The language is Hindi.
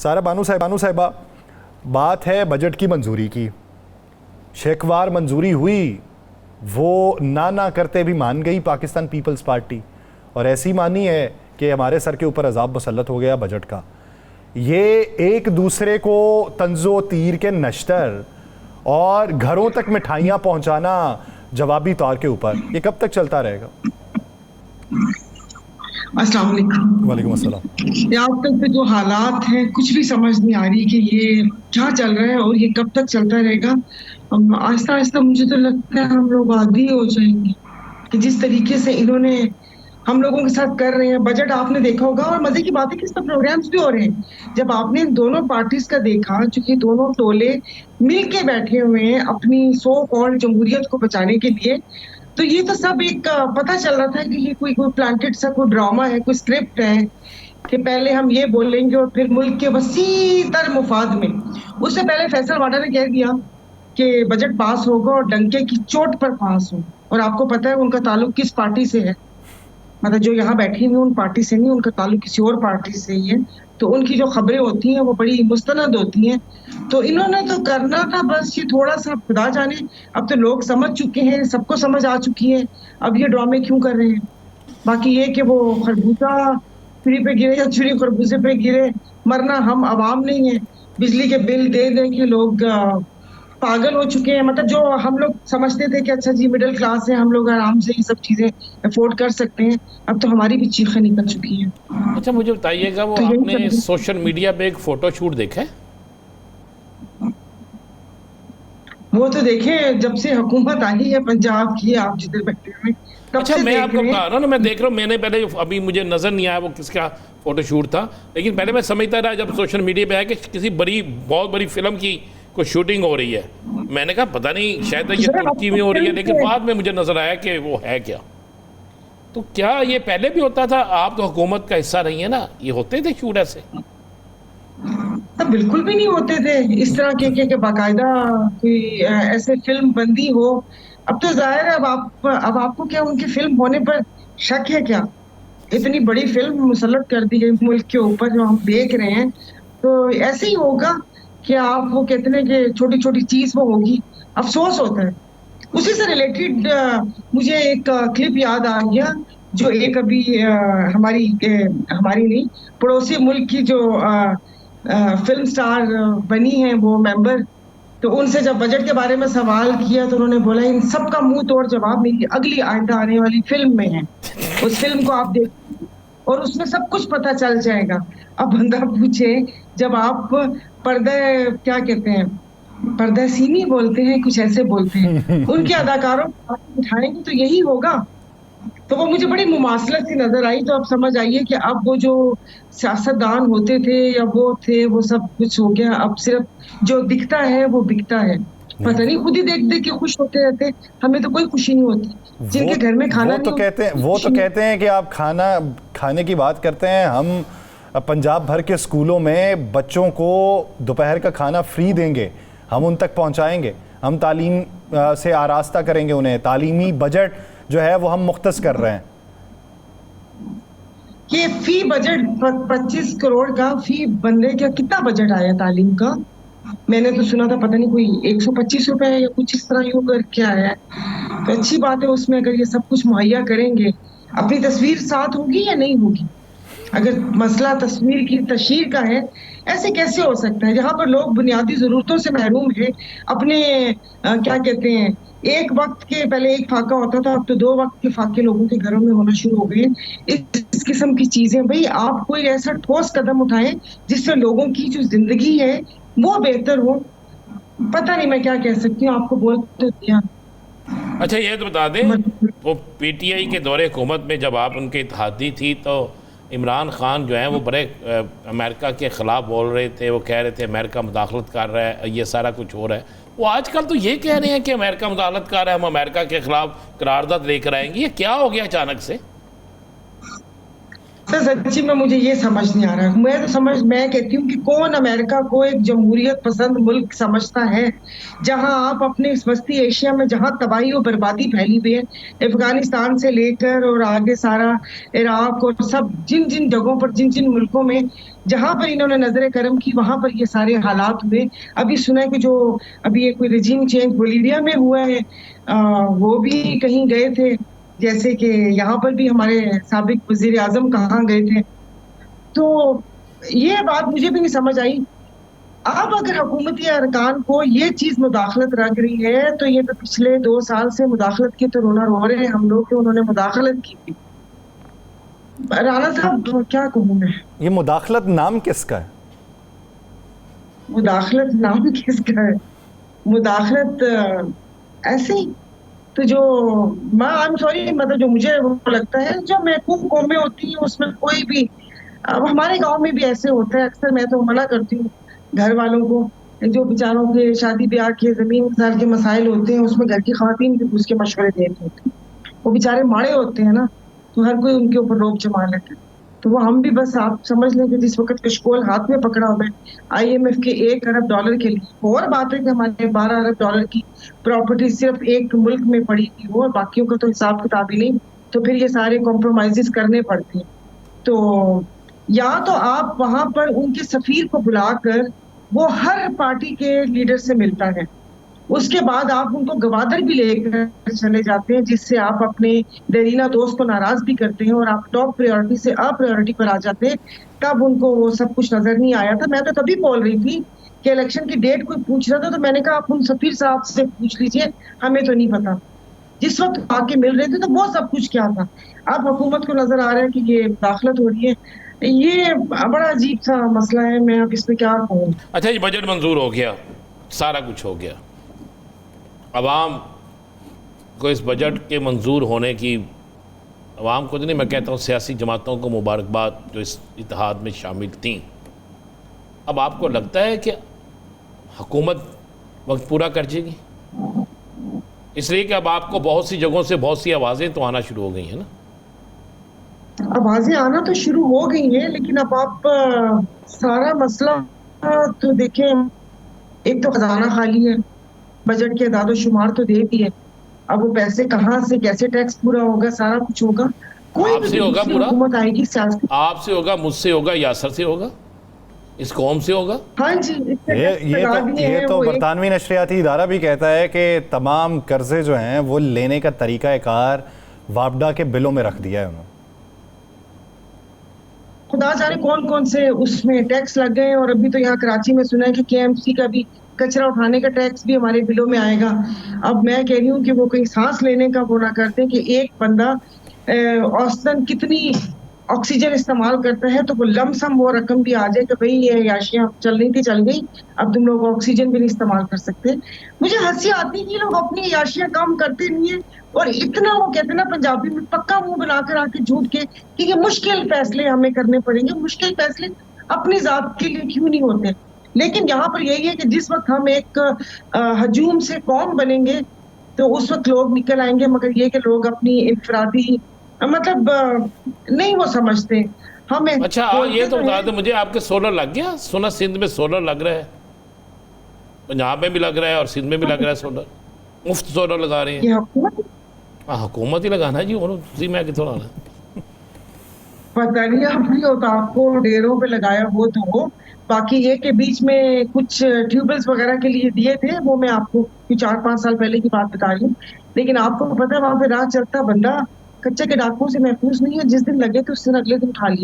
सारा बानू साहिबा, बात है बजट की मंजूरी की। शेखवार मंजूरी हुई, वो ना करते भी मान गई पाकिस्तान पीपल्स पार्टी, और ऐसी मानी है कि हमारे सर के ऊपर अजाब मुसल्लत हो गया बजट का। ये एक दूसरे को तंजो तीर के नश्तर और घरों तक मिठाइयाँ पहुँचाना जवाबी तौर के ऊपर, ये कब तक चलता रहेगा? अस्सलाम वालेकुम। वालेकुम अस्सलाम। आजकल के जो हालात हैं, कुछ भी समझ नहीं आ रही कि ये क्या चल रहा है और ये कब तक चलता रहेगा। आहिस्ता आहिस्ता मुझे तो लगता है हम लोग आदी हो जाएंगे कि जिस तरीके से इन्होंने हम लोगों के साथ कर रहे हैं। बजट आपने देखा होगा, और मजे की बात है कि इसमें प्रोग्राम्स भी हो रहे हैं। जब आपने दोनों पार्टीज का देखा, चूंकि दोनों टोले मिलके बैठे हुए हैं अपनी सो कॉल्ड जमहूरियत को बचाने के लिए, तो ये तो सब एक पता चल रहा था कि ये कोई प्लांटेड सा कोई ड्रामा है, कोई स्क्रिप्ट है कि पहले हम ये बोलेंगे और फिर मुल्क के वसी तर मुफाद में। उससे पहले फैसल वाडा ने कह दिया कि बजट पास होगा और डंके की चोट पर पास हो। और आपको पता है उनका ताल्लुक किस पार्टी से है, मतलब जो यहाँ बैठी हुई उन पार्टी से नहीं, उनका ताल्लुक किसी और पार्टी से ही है। तो उनकी जो खबरें होती हैं वो बड़ी मुस्तनद होती हैं। तो इन्होंने तो करना था बस ये थोड़ा सा, खुदा जाने अब तो लोग समझ चुके हैं, सबको समझ आ चुकी है, अब ये ड्रामे क्यों कर रहे हैं। बाकी ये कि वो खरबूजा छुरी पे गिरे या छुरी खरबूजे पे गिरे, मरना हम अवाम नहीं है। बिजली के बिल दे दे के लोग पागल हो चुके हैं। मतलब जो हम लोग समझते थे कि अच्छा जी मिडिल क्लास है, हम लोग आराम से ये सब चीजें अफोर्ड कर सकते हैं, अब तो हमारी भी चीखें निकल चुकी हैं। अच्छा मुझे बताइएगा, वो तो आपने सोशल मीडिया पे एक फोटो शूट देखा है? वो तो देखें, जब से हुकूमत आई है पंजाब की, आप जिधर बैठे हुए अच्छा मैं आपको बता रहा हूँ ना, मैं देख रहा हूँ, मैंने पहले अभी मुझे नज़र नहीं आया वो किसका फोटो शूट था, लेकिन पहले मैं समझता रहा जब सोशल मीडिया पे आया कि किसी बहुत बड़ी फिल्म की कोई शूटिंग हो रही है। मैंने कहा पता नहीं शायद ये तुर्की में हो रही है, लेकिन बाद में मुझे नज़र आया कि वो है क्या। तो क्या ये पहले भी होता था? आप तो हुकूमत का हिस्सा नहीं है ना, ये होते थे शूट ऐसे? बिल्कुल भी नहीं होते थे इस तरह के बाकायदा कोई ऐसे फिल्म बंदी हो। अब तो जाहिर है, अब आपको क्या उनकी फिल्म होने पर शक है क्या? इतनी बड़ी फिल्म मुसल्लत कर दी गई मुल्क के ऊपर जो हम देख रहे हैं, तो ऐसे ही होगा कि आप वो कहते हैं कि छोटी छोटी चीज वो होगी। अफसोस होता है। उसी से रिलेटेड मुझे एक क्लिप याद आ गया, जो एक अभी हमारी नहीं, पड़ोसी मुल्क की जो फिल्म स्टार बनी है वो मेंबर, तो उनसे जब बजट के बारे में सवाल किया तो उन्होंने बोला इन सबका मुंह तोड़ जवाब मेरी अगली आइंदा आने वाली फिल्म में है। उस फिल्म को आप देखिए और उसमें सब कुछ पता चल जाएगा। अब बंदा पूछे, जब आप पर्दा क्या कहते हैं, पर्दा सीनी बोलते हैं, कुछ ऐसे बोलते हैं, उनके अदाकारों को उठाएंगे तो यही होगा। तो वो मुझे बड़ी मुमासलत सी नजर आई। तो अब समझ आइए कि अब वो जो सियासतदान होते थे या वो थे, वो सब कुछ हो गया। अब सिर्फ जो दिखता है वो बिकता है। पता नहीं, खुद ही देख देख के खुश होते रहते, हमें तो कोई खुशी नहीं होती। जिनके घर में खाना वो तो कहते हैं कि आप खाने की बात करते हैं। हम पंजाब भर के स्कूलों में बच्चों को दोपहर का खाना फ्री देंगे, हम उन तक पहुंचाएंगे, हम तालीम से आरास्ता करेंगे उन्हें। तालीमी बजट जो है वो हम मुख्तस कर रहे हैं। ये फी बजट 25 करोड़ का फी बंदे का कितना बजट आया तालीम का? मैंने तो सुना था पता नहीं कोई 125 रुपए या कुछ इस तरह यूं करके आया है। तो अच्छी बात है, उसमें अगर ये सब कुछ मुहैया करेंगे, अपनी तस्वीर साथ होगी या नहीं होगी? अगर मसला तस्वीर की तशहीर का है, ऐसे कैसे हो सकता है जहां पर लोग बुनियादी जरूरतों से महरूम है। अपने क्या कहते हैं, एक वक्त के पहले एक फाका होता था, अब तो 2 वक्त के फाके लोगों के घरों में होना शुरू हो गए। इस किस्म की चीजें, भाई आप कोई ऐसा ठोस कदम उठाएं जिससे लोगों की जो जिंदगी है वो बेहतर हो। पता नहीं मैं क्या कह सकती हूँ, आपको बोल तो दिया। अच्छा ये तो बता दें, वो पीटीआई के दौरे हुकूमत में जब आप उनके इत्तेहादी थी तो इमरान खान जो है वो बड़े अमेरिका के ख़िलाफ़ बोल रहे थे। वो कह रहे थे अमेरिका मुदाखलत कर रहा है, ये सारा कुछ हो रहा है। वो आजकल तो ये कह रहे हैं कि अमेरिका मुदाखलत कर रहा है, हम अमेरिका के ख़िलाफ़ करारदाद लेकर आएंगे। ये क्या हो गया अचानक से? तो सच्ची में मुझे ये समझ नहीं आ रहा। मैं कहती हूँ कि कौन अमेरिका को एक जमहूरियत पसंद मुल्क समझता है, जहां आप अपने इस वस्ती एशिया में जहां तबाही और बर्बादी फैली हुई है, अफगानिस्तान से लेकर और आगे सारा इराक और सब जिन जिन जगहों पर, जिन जिन मुल्कों में जहां पर इन्होंने नजर करम की, वहां पर ये सारे हालात हुए। अभी सुना है कि जो अभी ये कोई रिजीम चेंज बोलीविया में हुआ है, वो भी कहीं गए थे, जैसे कि यहाँ पर भी हमारे साबिक वजीर आजम कहाँ गए थे। तो ये बात मुझे भी नहीं समझ आई। अब अगर हुकूमती अरकान को ये चीज मुदाखलत लग रही है, तो ये तो पिछले 2 साल से मुदाखलत की तो रोना रो रहे हैं हम लोग कि उन्होंने मुदाखलत की थी। राणा साहब क्या कहूँ मैं, ये मुदाखलत नाम किसका है? मुदाखलत नाम किसका है? मुदाखलत ऐसे ही तो जो आई एम सॉरी, मतलब जो मुझे वो लगता है, जो महकूम कौमें होती हैं उसमें कोई भी, अब हमारे गांव में भी ऐसे होता है अक्सर। मैं तो मना करती हूँ घर वालों को, जो बेचारों के शादी ब्याह के जमीन साल के मसाइल होते हैं, उसमें घर की खवातीन भी घुस के मशवरे देते होते हैं। वो बेचारे माड़े होते हैं ना, तो हर कोई उनके ऊपर रोक जमा लेता है। तो वो हम भी बस आप समझ लें कि जिस वक्त कशकोल हाथ में पकड़ा हुआ है IMF के $1 अरब के लिए, और बात है कि हमारे $12 अरब की प्रॉपर्टी सिर्फ एक मुल्क में पड़ी थी और बाकियों का तो हिसाब किताब ही नहीं, तो फिर ये सारे कॉम्प्रोमाइजेस करने पड़ते हैं। तो या तो आप वहां पर उनके सफीर को बुलाकर, वो हर पार्टी के लीडर से मिलता है, उसके बाद आप उनको गवादर भी लेकर चले जाते हैं, जिससे आप अपने देरीना दोस्त को नाराज भी करते हैं और आप टॉप प्रायोरिटी से अप्रायोरिटी पर आ जाते हैं। तब उनको वो सब कुछ नजर नहीं आया था। मैं तो तभी बोल रही थी कि इलेक्शन की डेट कोई पूछ रहा था, तो मैंने कहा आप उन सफीर साहब से पूछ लीजिए, हमें तो नहीं पता। जिस वक्त आके मिल रहे थे तो वो सब कुछ क्या था। अब हुकूमत को नजर आ रहा है कि ये दाखिलत हो रही है, ये बड़ा अजीब सा मसला है। मैं अब इसमें क्या कहूँ। अच्छा, ये बजट मंजूर हो गया, सारा कुछ हो गया, अवाम को इस बजट के मंजूर होने की, अवाम को नहीं, मैं कहता हूँ सियासी जमातों को मुबारकबाद जो इस इत्तेहाद में शामिल थीं। अब आपको लगता है कि हुकूमत वक्त पूरा कर जाएगी? इसलिए कि अब आपको बहुत सी जगहों से बहुत सी आवाज़ें तो आना शुरू हो गई हैं ना। आवाजें आना तो शुरू हो गई हैं, लेकिन अब आप सारा मसला तो देखें, एक तो खजाना खाली है, बजट के अदाद शुमार तो दे दिए, अब वो पैसे कहाँ से, कैसे टैक्स पूरा होगा, सारा कुछ होगा। कोई आपसे होगा पूरा? हुकूमत आएगी, सियासत आपसे होगा, मुझसे होगा, यासर से होगा, इस कौम से होगा। हाँ जी, ये तो बरतानवी नशरियाती इदारा भी कहता है कि तमाम कर्जे जो हैं वो लेने का तरीका कार वापडा के बिलों में रख दिया है उन्होंने। खुदा जाने कौन कौन से उसमें टैक्स लग गए। और अभी तो यहाँ कराची में सुना है कि KMC का भी कचरा उठाने का टैक्स भी हमारे बिलों में आएगा। अब मैं कह रही हूँ कि वो कहीं सांस लेने का वो ना करते कि एक बंदा औसतन कितनी ऑक्सीजन इस्तेमाल करता है, तो वो लमसम वो रकम भी आ जाए कि भाई ये याशियां चल रही थी, चल गई, अब तुम लोग ऑक्सीजन भी नहीं इस्तेमाल कर सकते। मुझे हंसी आती है कि लोग अपनी याशियां कम करते नहीं है और इतना वो कहते हैं ना पंजाबी में पक्का मुंह बनाकर आके झूठ के कि ये मुश्किल फैसले हमें करने पड़ेंगे। मुश्किल फैसले अपनी जात के लिए क्यों नहीं होते? लेकिन यहाँ पर यही है कि जिस वक्त हम एक हजूम से कौम बनेंगे तो उस वक्त लोग निकल आएंगे, मगर ये कि लोग अपनी इनफरादी मतलब नहीं वो समझते हमें। अच्छा, ये तो बता दो मुझे, आपके सोलर लग गया? सुना सिंध में सोलर लग रहा है, पंजाब में भी लग रहा है और सिंध में भी लग रहा है सोलर, मुफ्त सोलर लगा रहे हैं। हाँ, हुकूमत ही लगाना है जी, और मैं कितों लाना पता नहीं, अब नहीं होता आपको डेरों पे लगाया वो तो हो। बाकी ये के बीच में कुछ ट्यूबवेल्स वगैरह के लिए दिए थे, वो मैं आपको 4-5 साल पहले की बात बता रही हूँ। लेकिन आपको पता है वहां पे राह चलता बंदा कच्चे के डाकुओं से महफूज नहीं है। जिस दिन लगे तो उस दिन अगले दिन उठा लिया।